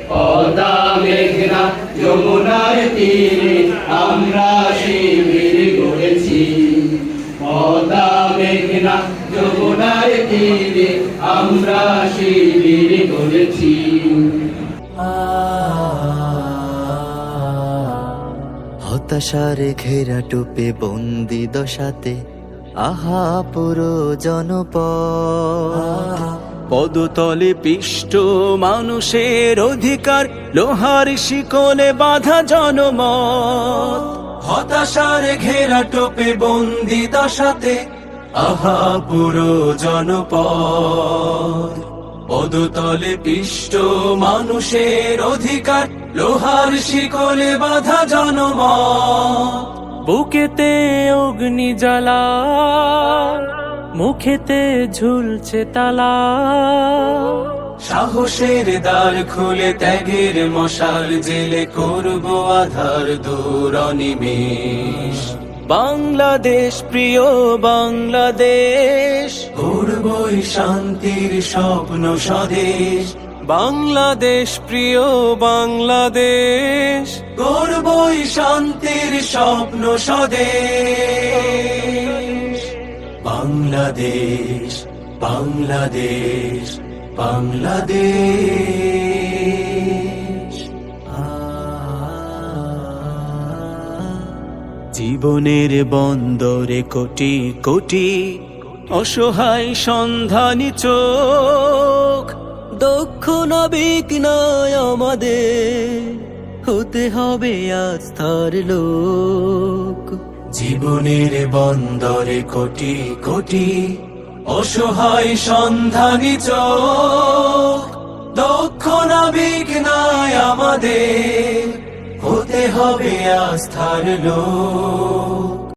পদ্মা মেঘনা যমুনার তীরে আমরা শিবির গড়েছি। পদ্মা মেঘনা যমুনার তীরে আমরা শিবির গড়েছি। হতাশার ঘেরা টুপে বন্দি দশাতে আহা পুরো জনপদ, পদতলে পিষ্ট মানুষের অধিকার, লোহার শিকলে বাঁধা জনমত। হতাশার ঘেরা টোপে বন্দি দশাতে আহা পুরো জনপদ, পদতলে পিষ্ট মানুষের অধিকার, লোহার শিকলে বাঁধা জনমত। বুকেতে অগ্নি জ্বালা, মুখেতে ঝুলছে তালা, সাহসের দ্বার খুলে ত্যাগের মশাল জেলে করব আধার দূর অনিমেষ। বাংলাদেশ প্রিয় বাংলাদেশ, গড়বই শান্তির স্বপ্ন স্বদেশ। বাংলাদেশ প্রিয় বাংলাদেশ, গড়বই শান্তির স্বপ্ন স্বদেশ। বাংলাদেশ বাংলাদেশ বাংলাদেশ। জীবনের বন্দরে কোটি কোটি অসহায় সন্ধানী চোখ, দক্ষ নাবিক নয় আমাদের, হতে হবে আস্থার লোক। জীবনের বন্দরে কোটি কোটি অসহায় সন্ধানী চোখ, দক্ষ নাবিক নয় আমাদের, হতে হবে আস্থার লোক।